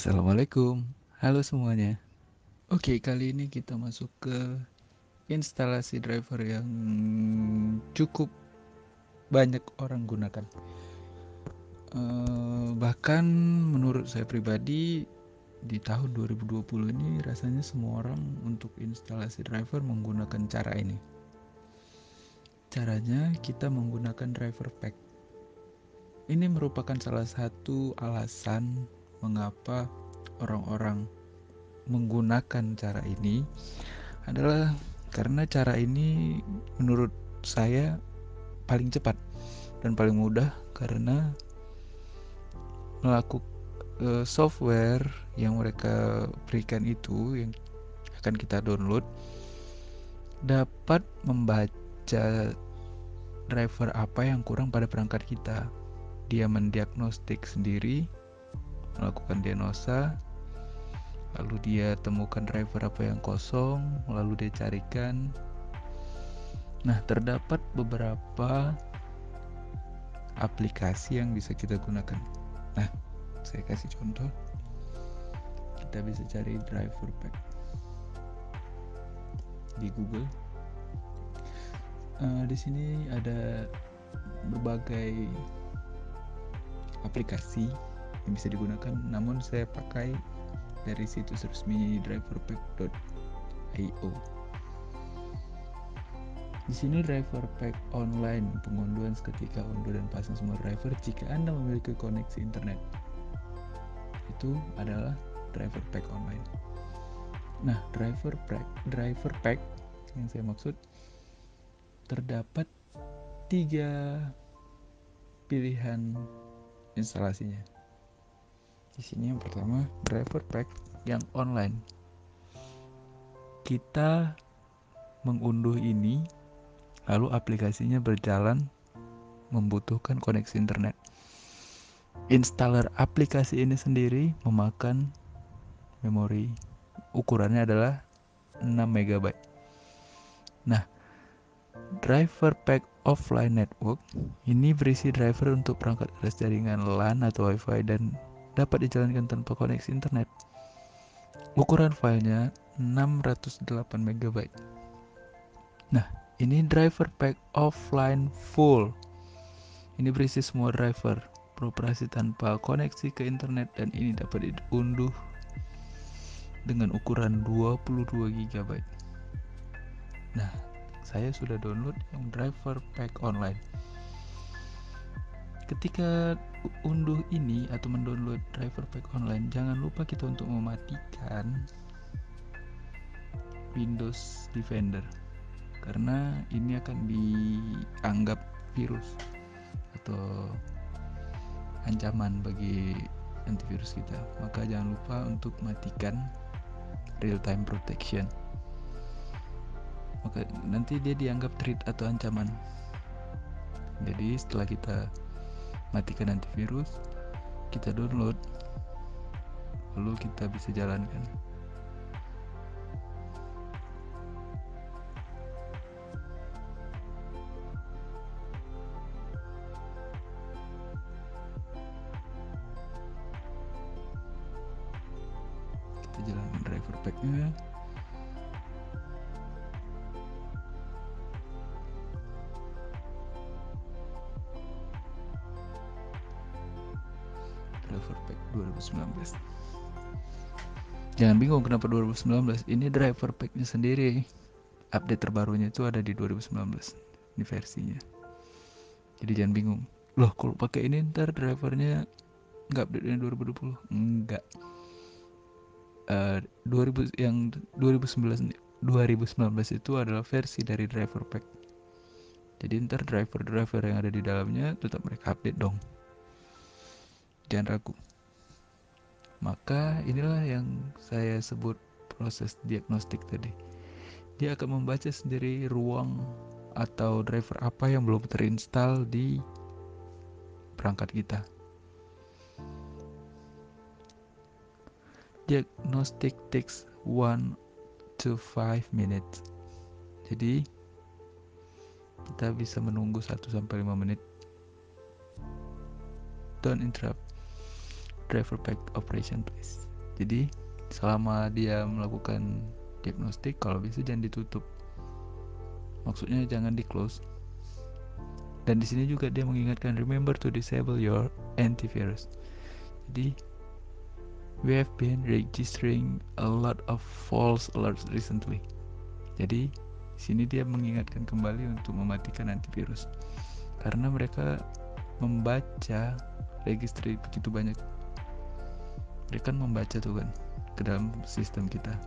Assalamualaikum, halo semuanya. Oke, kali ini kita masuk ke instalasi driver yang cukup banyak orang gunakan. Bahkan menurut saya pribadi di tahun 2020 ini rasanya semua orang untuk instalasi driver menggunakan cara ini. Caranya kita menggunakan driver pack. Ini merupakan salah satu alasan mengapa orang-orang menggunakan cara ini adalah karena cara ini menurut saya paling cepat dan paling mudah karena melakukan software yang mereka berikan itu yang akan kita download dapat membaca driver apa yang kurang pada perangkat kita. Dia mendiagnostik sendiri, melakukan diagnosa, lalu dia temukan driver apa yang kosong, lalu dia carikan. Nah, terdapat beberapa aplikasi yang bisa kita gunakan. Nah, saya kasih contoh. Kita bisa cari driver pack di Google. Di sini ada berbagai aplikasi yang bisa digunakan, namun saya pakai dari situs resmi driverpack.io. Di sini driver pack online, pengunduhan seketika unduh dan pasang semua driver jika Anda memiliki koneksi internet. Itu adalah driver pack online. Nah, driver pack yang saya maksud terdapat 3 pilihan instalasinya. Di sini yang pertama driver pack yang online. Kita mengunduh ini, lalu aplikasinya berjalan membutuhkan koneksi internet. Installer aplikasi ini sendiri memakan memori, ukurannya adalah 6 MB. Nah, driver pack offline network ini berisi driver untuk perangkat keras jaringan LAN atau Wi-Fi dan dapat dijalankan tanpa koneksi internet. Ukuran filenya 608 MB. Nah, ini driver pack offline full. Ini berisi semua driver beroperasi tanpa koneksi ke internet dan ini dapat diunduh dengan ukuran 22 GB. Nah, saya sudah download yang driver pack online. Ketika unduh ini atau mendownload driver pack online, jangan lupa kita untuk mematikan Windows Defender karena ini akan dianggap virus atau ancaman bagi antivirus kita. Maka jangan lupa untuk matikan real time protection. Maka nanti dia dianggap threat atau ancaman. Jadi setelah kita matikan antivirus, kita download, lalu kita bisa jalankan. Kita jalankan driver packnya. Driver pack 2019. Jangan bingung kenapa 2019. Ini driver packnya sendiri. Update terbarunya itu ada di 2019. Ini versinya. Jadi jangan bingung. Loh, kalau pakai ini ntar drivernya nggak update dengan 2020? Enggak. 2000 yang 2019 itu adalah versi dari driver pack. Jadi ntar driver yang ada di dalamnya tetap mereka update dong. Jangan ragu. Maka inilah yang saya sebut proses diagnostik tadi. Dia akan membaca sendiri ruang atau driver apa yang belum terinstall di perangkat kita. Diagnostic takes 1 to 5 minutes. Jadi kita bisa menunggu 1-5 menit. Don't interrupt driver pack operation please. Jadi selama dia melakukan diagnostik, kalau bisa jangan ditutup, maksudnya jangan di close. Dan di sini juga dia mengingatkan, remember to disable your antivirus. Jadi we have been registering a lot of false alerts recently. Jadi sini dia mengingatkan kembali untuk mematikan antivirus, karena mereka membaca registry begitu banyak. Mereka kan membaca tuh kan ke dalam sistem kita,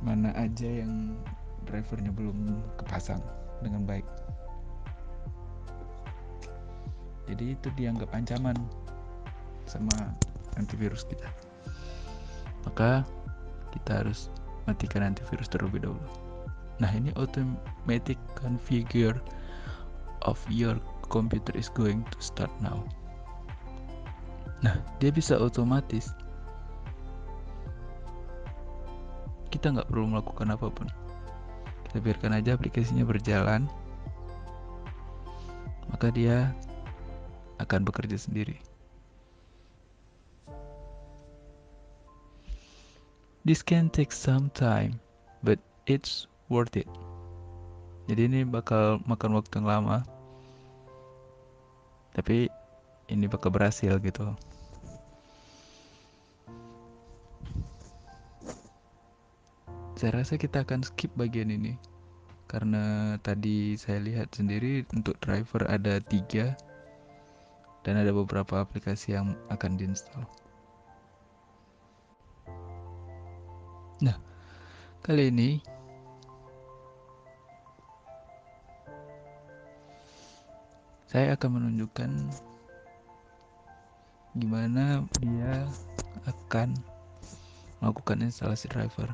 mana aja yang drivernya belum kepasang dengan baik. Jadi itu dianggap ancaman sama antivirus kita. Maka kita harus matikan antivirus terlebih dahulu. Nah, ini automatic configure of your computer is going to start now. Nah, dia bisa otomatis. Kita nggak perlu melakukan apapun. Kita biarkan aja aplikasinya berjalan, maka dia akan bekerja sendiri. This can take some time, but it's worth it. Jadi ini bakal makan waktu yang lama, tapi ini bakal berhasil gitu. Saya rasa kita akan skip bagian ini, karena tadi saya lihat sendiri untuk driver ada 3, dan ada beberapa aplikasi yang akan diinstal. Nah, kali ini saya akan menunjukkan gimana dia akan melakukan instalasi driver.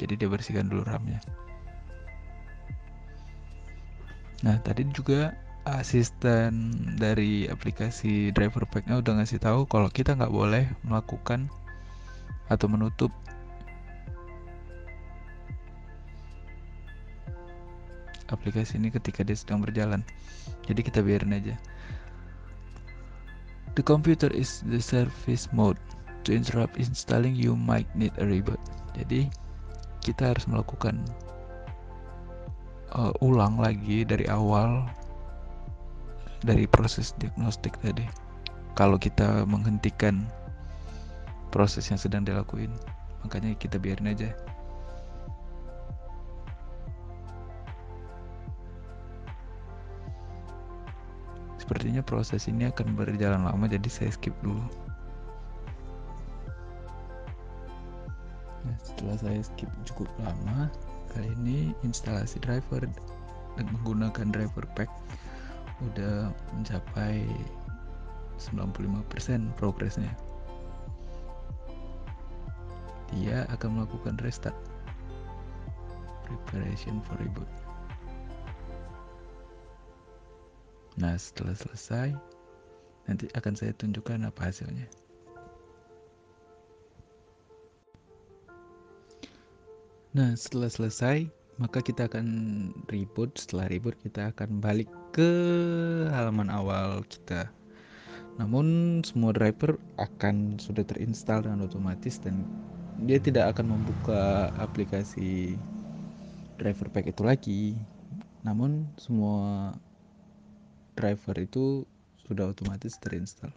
Jadi dia bersihkan dulu RAM-nya. Nah, tadi juga asisten dari aplikasi driver pack-nya udah ngasih tahu kalau kita nggak boleh melakukan atau menutup aplikasi ini ketika dia sedang berjalan. Jadi kita biarin aja. The computer is the service mode. To interrupt installing, you might need a reboot. Jadi kita harus melakukan ulang lagi dari awal dari proses diagnostik tadi. Kalau kita menghentikan proses yang sedang dilakuin, makanya kita biarin aja. Sepertinya proses ini akan berjalan lama, jadi saya skip dulu. Nah, setelah saya skip cukup lama, kali ini instalasi driver dan menggunakan driver pack udah mencapai 95% progresnya. Dia akan melakukan restart, preparation for reboot. Nah, setelah selesai, nanti akan saya tunjukkan apa hasilnya. Nah, setelah selesai, maka kita akan reboot. Setelah reboot, kita akan balik ke halaman awal kita. Namun, semua driver akan sudah terinstall dengan otomatis dan dia tidak akan membuka aplikasi driver pack itu lagi. Namun, semua driver itu sudah otomatis terinstall.